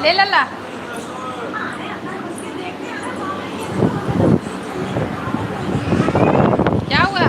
ले लल्ला। क्या हुआ?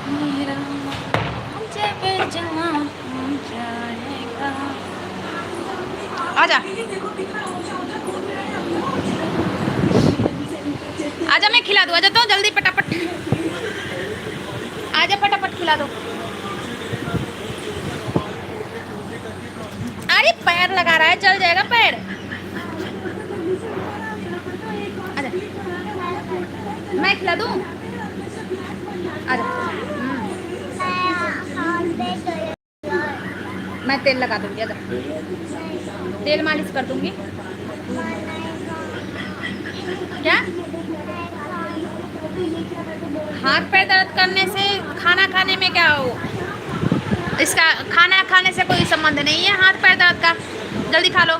मेरा जब जहाँ हो जाएगा। आजा आजा, मैं खिला दूँ। आजा तो जल्दी फटाफट आजा, फटाफट खिला दो। अरे पैर लगा रहा है, जल जाएगा पैर। आजा, मैं खिला दूँ। आजा। मैं तेल लगा दूंगी। आजा, तेल मालिश कर दूंगी। क्या? हाथ पैर दर्द करने से खाना खाने में क्या हो? इसका खाना खाने से कोई संबंध नहीं है हाथ पैर दर्द का। जल्दी खा लो।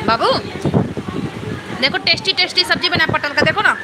बाबू देखो, टेस्टी टेस्टी सब्जी बना पटल का, देखो ना।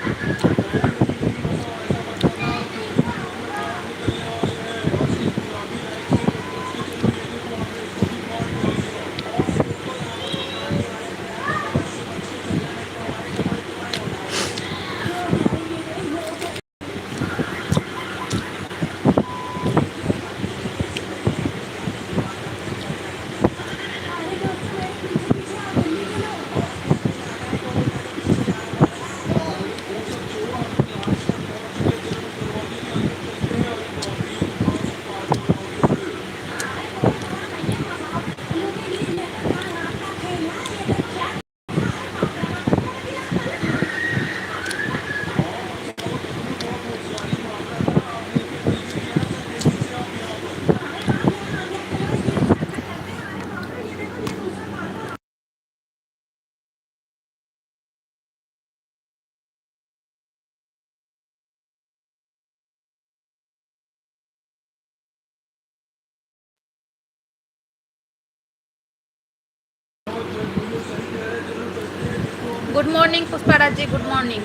गुड मॉर्निंग पुष्पाराज जी, गुड मॉर्निंग।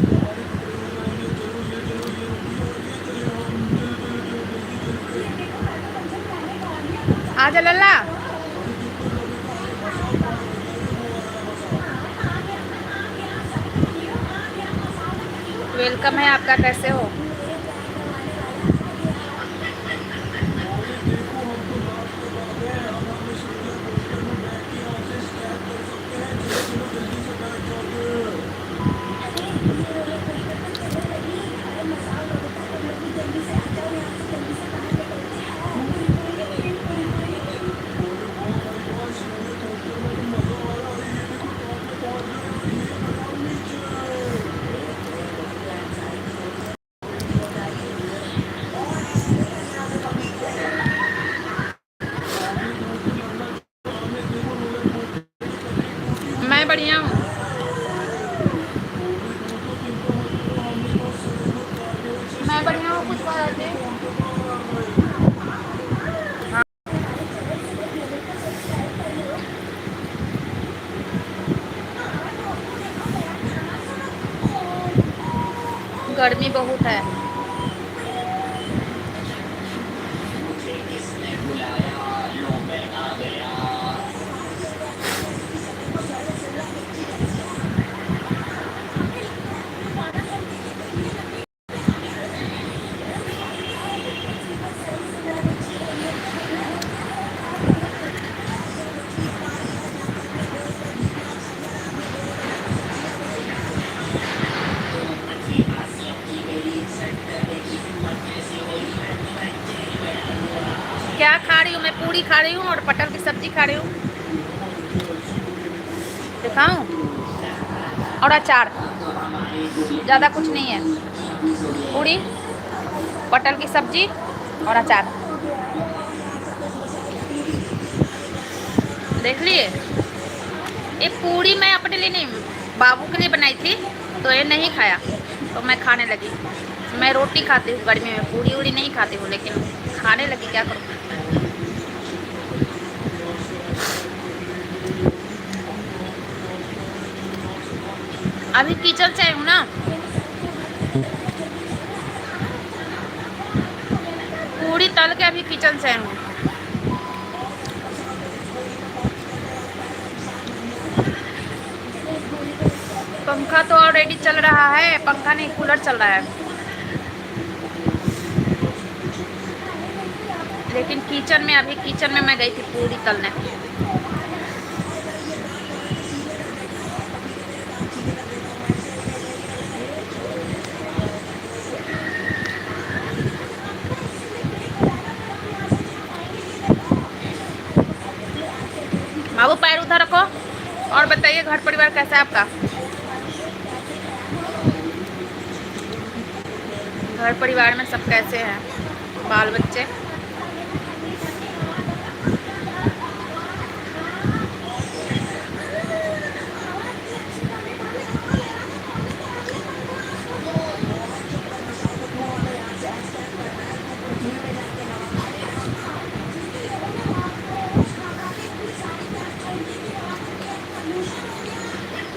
आजा लल्ला। वेलकम है आपका, कैसे हो? मैं बढ़िया हूँ। मैं बढ़िया हूँ पुष्पाराज जी। गर्मी बहुत है। क्या खा रही हूँ मैं? पूरी खा रही हूँ और पटल की सब्जी खा रही हूँ। दिखाऊं? और अचार, ज़्यादा कुछ नहीं है। पूरी, पटल की सब्जी और अचार देख लिए। ये पूड़ी मैं अपने लिए नहीं, बाबू के लिए बनाई थी, तो ये नहीं खाया तो मैं खाने लगी। मैं रोटी खाती हूँ गर्मी में, पूड़ी उड़ी नहीं खाती हूँ, लेकिन खाने लगी, क्या करूँ। अभी किचन से आई हूँ ना, पूड़ी तल के अभी किचन से आई हूँ। पंखा तो ऑलरेडी चल रहा है, पंखा नहीं कूलर चल रहा है, लेकिन किचन में, अभी किचन में मैं गई थी पूड़ी तलने। बाबू पैर उधर रखो। और बताइए घर परिवार कैसा है आपका? घर परिवार में सब कैसे हैं, बाल बच्चे?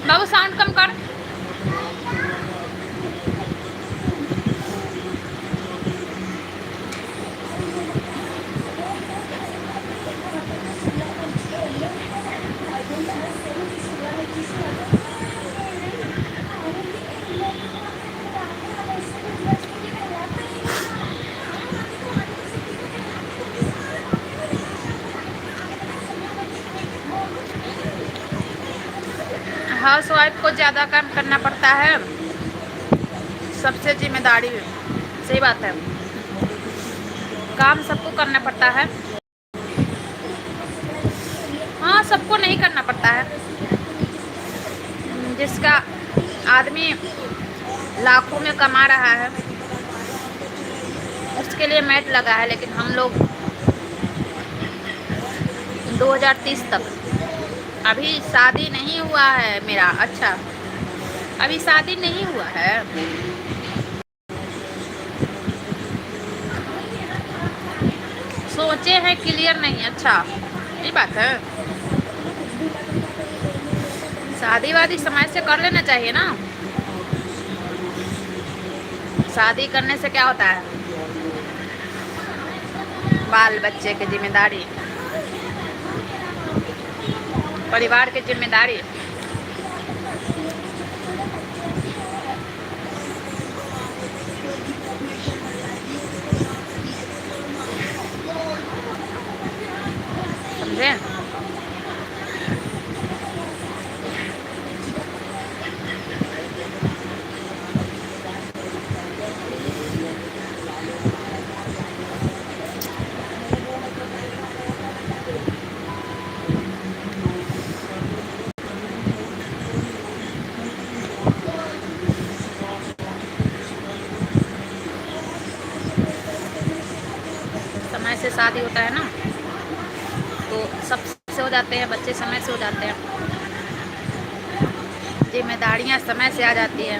बाबू साउंड कम कर। हाउस वाइफ को ज़्यादा काम करना पड़ता है, सबसे जिम्मेदारी, सही बात है, काम सबको करना पड़ता है। हाँ, सबको नहीं करना पड़ता है, जिसका आदमी लाखों में कमा रहा है उसके लिए मैट लगा है, लेकिन हम लोग 2030 तक, अभी शादी नहीं हुआ है मेरा। अच्छा, अभी शादी नहीं हुआ है। सोचे हैं क्लियर नहीं, अच्छा ये बात है। शादी वादी समय से कर लेना चाहिए ना, शादी करने से क्या होता है, बाल बच्चे की जिम्मेदारी, परिवार की जिम्मेदारी। समझे? समय से शादी होता है ना, तो सब से हो जाते हैं, बच्चे समय से हो जाते हैं, जिम्मेदारियां समय से आ जाती है।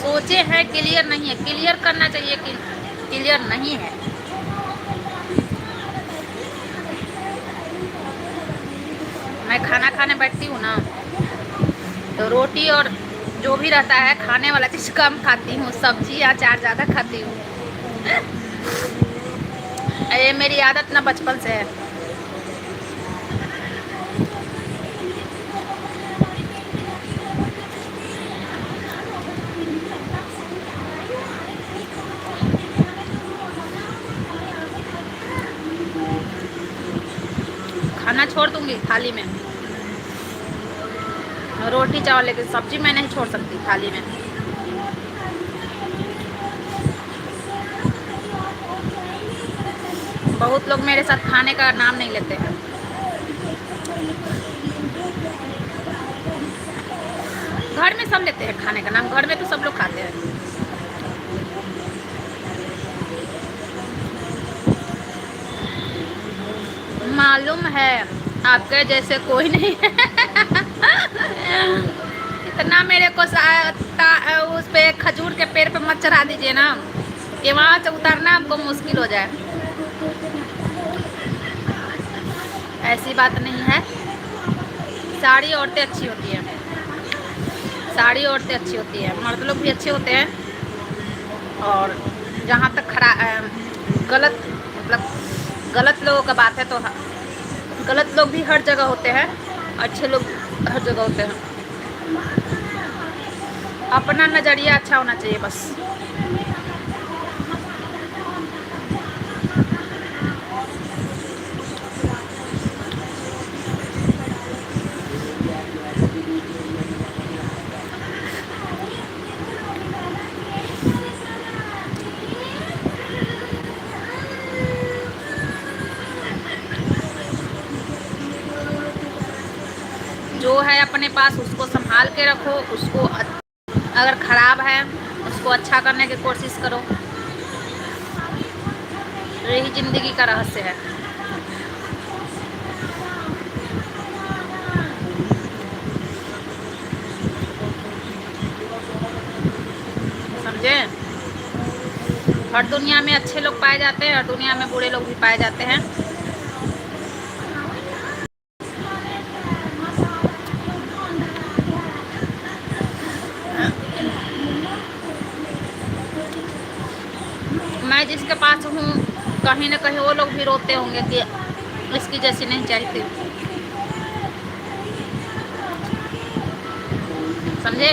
सोचे हैं क्लियर नहीं है, क्लियर करना चाहिए कि क्लियर नहीं है। मैं खाना खाने बैठती हूँ ना, तो रोटी और जो भी रहता है खाने वाला चीज़ कम खाती हूँ, सब्जी अचार ज़्यादा खाती हूँ। ये मेरी आदत ना बचपन से है। खाना छोड़ दूंगी थाली में, रोटी चावल, लेकिन सब्जी मैं नहीं छोड़ सकती थाली में। बहुत लोग मेरे साथ खाने का नाम नहीं लेते हैं। घर में सब लेते हैं खाने का नाम, घर में तो सब लोग खाते हैं। मालूम है आपके जैसे कोई नहीं है। इतना मेरे को उस पे खजूर के पेड़ पे मत चढ़ा दीजिए ना कि वहाँ से उतारना हमको मुश्किल हो जाए। ऐसी बात नहीं है, सारी औरतें अच्छी होती हैं, सारी औरतें अच्छी होती हैं, मर्द लोग भी अच्छे होते हैं। और जहाँ तक गलत मतलब गलत लोगों का बात है तो गलत लोग भी हर जगह होते हैं, अच्छे लोग हर जगह होते हैं। अपना नज़रिया अच्छा होना चाहिए बस। जो है अपने पास उसको संभाल के रखो, उसको अगर ख़राब है उसको अच्छा करने की कोशिश करो। यही ज़िंदगी का रहस्य है। समझे? हर दुनिया में अच्छे लोग पाए जाते हैं, हर दुनिया में बुरे लोग भी पाए जाते हैं। मैं जिसके पास हूँ कहीं ना कहीं वो लोग भी रोते होंगे कि इसकी जैसी नहीं चाहिए। समझे?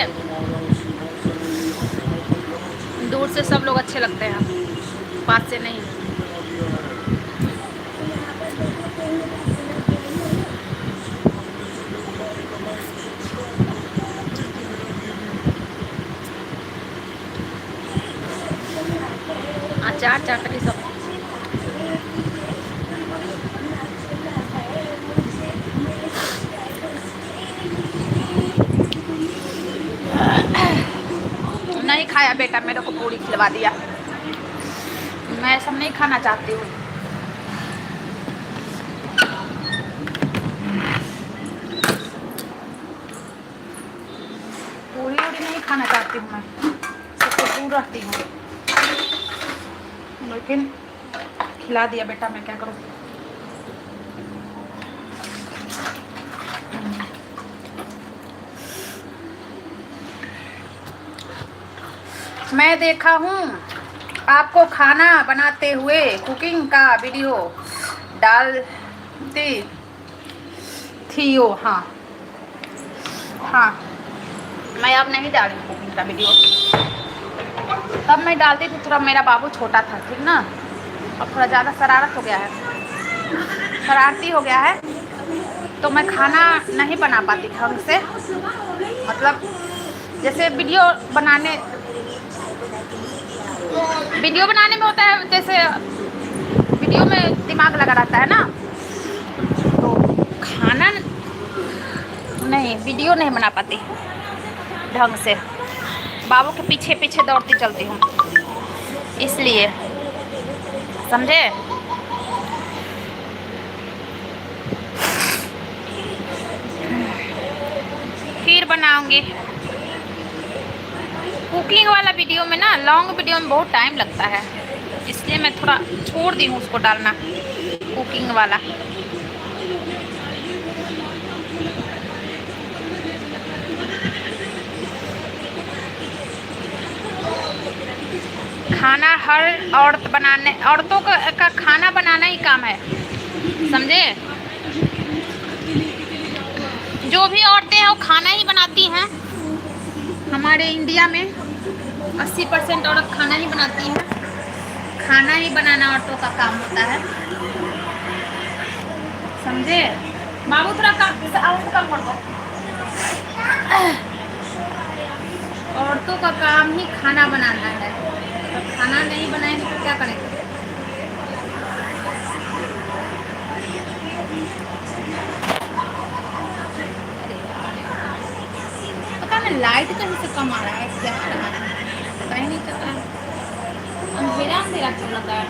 दूर से सब लोग अच्छे लगते हैं, पास से नहीं। अचार चटनी सब नहीं खाया बेटा, मेरे को पूरी खिलवा दिया। मैं सब नहीं खाना चाहती हूँ। पूरी वूरी नहीं खाना चाहती हूँ, मैं सबसे दूर रहती हूँ, लेकिन खिला दिया बेटा, मैं क्या करूँ। मैं देखा हूँ आपको खाना बनाते हुए कुकिंग का वीडियो डालती थी वो। हाँ हाँ, मैं अब नहीं डाल रही कुकिंग का वीडियो। तब मैं डालती थी, थोड़ा मेरा बाबू छोटा था, ठीक ना। अब थोड़ा ज़्यादा शरारत हो गया है, शरारती हो गया है, तो मैं खाना नहीं बना पाती ढंग से। मतलब जैसे वीडियो बनाने में होता है, जैसे वीडियो में दिमाग लगा रहता है ना, तो खाना नहीं, वीडियो नहीं बना पाती ढंग से। बाबू के पीछे पीछे दौड़ती चलती हूँ, इसलिए। समझे? फिर बनाऊंगी कुकिंग वाला वीडियो में ना, लॉन्ग वीडियो में बहुत टाइम लगता है, इसलिए मैं थोड़ा छोड़ दी हूँ उसको डालना, कुकिंग वाला। खाना हर औरतों का खाना बनाना ही काम है, समझे? जो भी औरतें हैं वो खाना ही बनाती हैं। हमारे इंडिया में 80% औरत खाना ही बनाती हैं। खाना ही बनाना औरतों का काम होता है, समझे? बाबू थोड़ा कम कर दो। औरतों का काम ही खाना बनाना है, तो खाना नहीं बनाएंगे तो क्या करेंगे? पता नहीं लाइट क्या क्यों लगा है?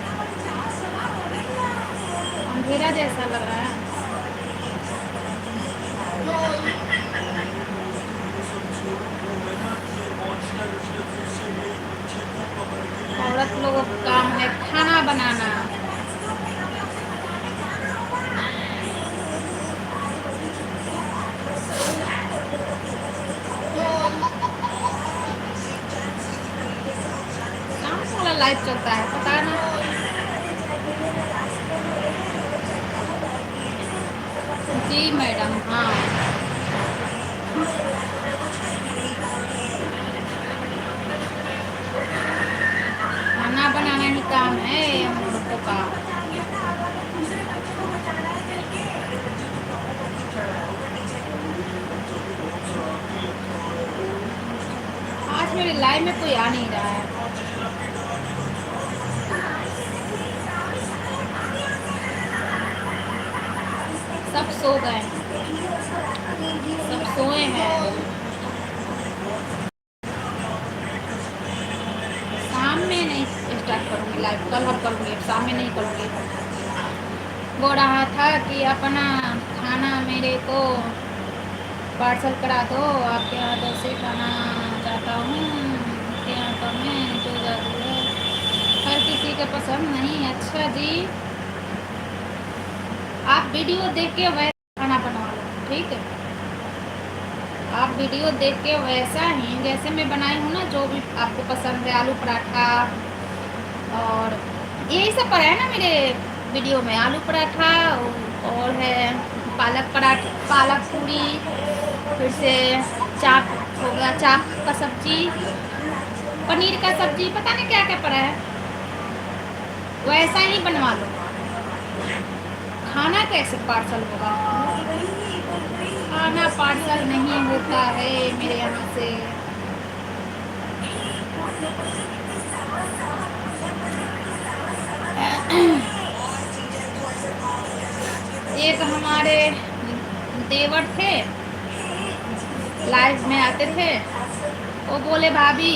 अंधेरा जैसा लग रहा है। औरत लोगों का काम है खाना बनाना। काम वाला लाइफ चलता है, पता ना। जी मैडम, हाँ। खाना बनाना ही काम है हम लोगों का। आज मेरे लाइफ में कोई आ नहीं रहा है। सब सो गए, सब सोए हैं। शाम में नहीं स्टार्ट करूँगी लाइव, कल अब करूँगी, शाम में नहीं करूँगी। बोल रहा था कि अपना खाना मेरे को पार्सल करा दो, आपके हाथों से खाना चाहता हूँ। आपके हाथों में जो जादू है हर किसी के पसंद नहीं। अच्छा जी, आप वीडियो देख के वैसा खाना बनवा लो, ठीक है? आप वीडियो देख के वैसा ही जैसे मैं बनाई हूँ ना, जो भी आपको पसंद है, आलू पराठा और यही सब पर है ना मेरे वीडियो में। आलू पराठा और है पालक पराठा, पालक पूरी, फिर से चाप हो गया, चाप का सब्जी, पनीर का सब्जी, पता नहीं क्या क्या पड़ा है। वैसा ही बनवा लो। खाना कैसे पार्सल होगा? खाना पार्सल नहीं होता है मेरे यहाँ से। एक हमारे देवर थे, लाइव में आते थे, वो बोले भाभी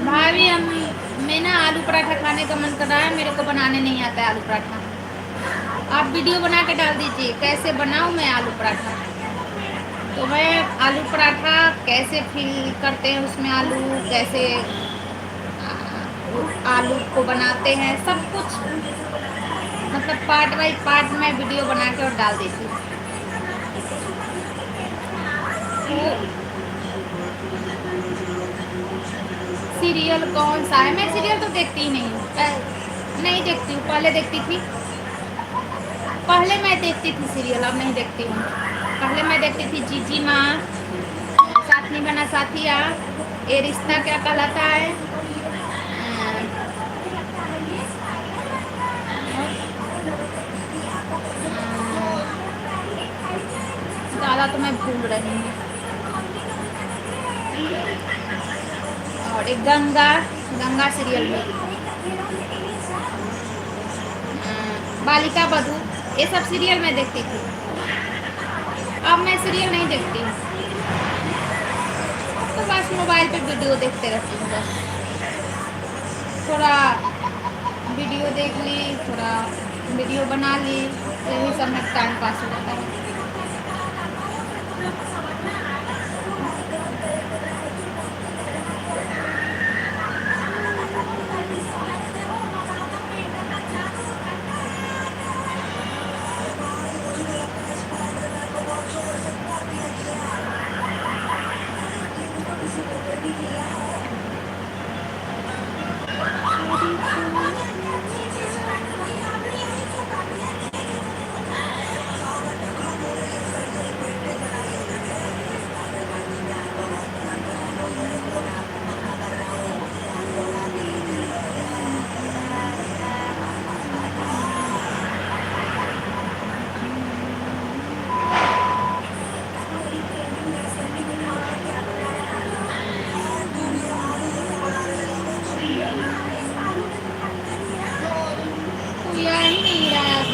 भाभी हम मैं ना आलू पराठा खाने का मन कर रहा है, मेरे को बनाने नहीं आता है आलू पराठा। आप वीडियो बना के डाल दीजिए कैसे बनाऊँ मैं आलू पराठा। तो मैं आलू पराठा कैसे फिल करते हैं उसमें आलू, कैसे आलू को बनाते हैं, सब कुछ मतलब पार्ट बाई पार्ट मैं वीडियो बना के और डाल देती हूँ। तो सीरियल कौन सा है? मैं सीरियल तो देखती ही नहीं हूँ, नहीं देखती हूँ। पहले देखती थी, पहले मैं देखती थी सीरियल, अब नहीं देखती हूँ। पहले मैं देखती थी जीजी माँ, साथ नहीं बना साथिया, ये रिश्ता क्या कहलाता है, ज़्यादा तो मैं भूल रही हूँ। और एक गंगा, गंगा सीरियल में बालिका बधू, ये सब सीरियल मैं देखती थी। अब मैं सीरियल नहीं देखती हूँ, तो बस मोबाइल पे वीडियो देखते रहती हूँ। बस थोड़ा वीडियो देख ली, थोड़ा वीडियो बना ली, यही सब में टाइम पास हो जाता है।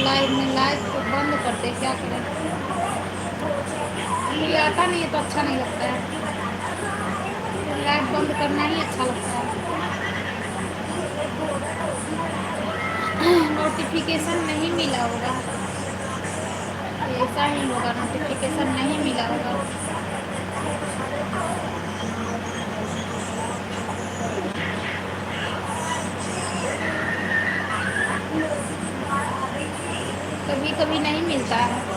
लाइव में, लाइव को बंद कर दे, क्या करें? कोई आता नहीं है तो अच्छा नहीं लगता है, लाइव बंद करना ही अच्छा लगता है। नोटिफिकेशन नहीं मिला होगा, ऐसा ही होगा, नोटिफिकेशन नहीं मिला होगा। कभी कभी नहीं मिलता है।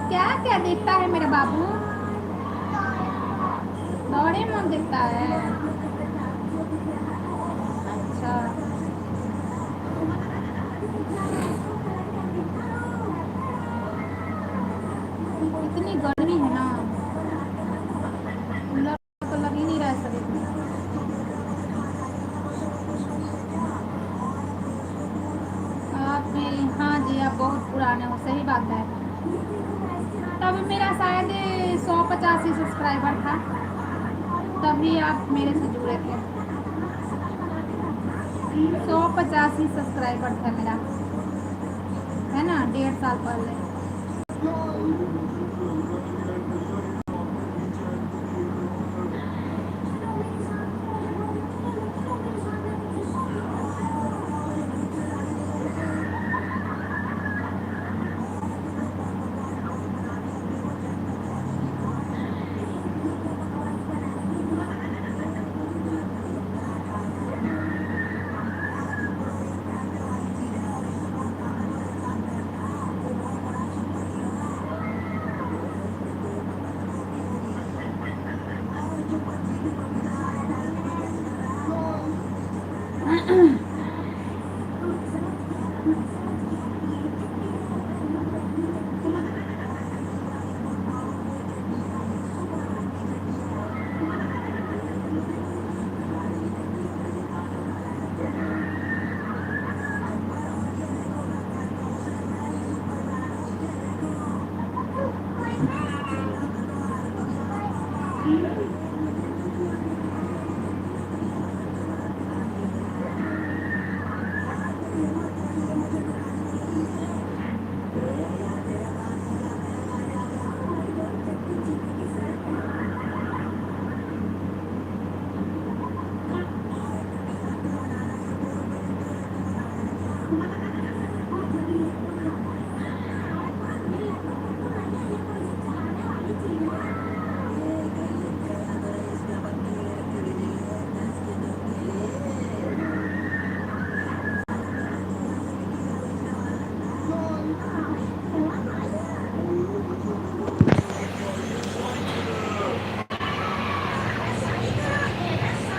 क्या क्या देखता है मेरा बाबू? डोरेमोन देखता है। अच्छा, इतनी गर्मी है ना, कूलर तो लग ही नहीं रहा है शरीर में। आप मेरी, हाँ जी, आप बहुत पुराने हो, सही बात है। तब मेरा शायद 185 सब्सक्राइबर था, तभी आप मेरे से जुड़े थे। 185 सब्सक्राइबर था मेरा, है ना, 1.5 साल पहले।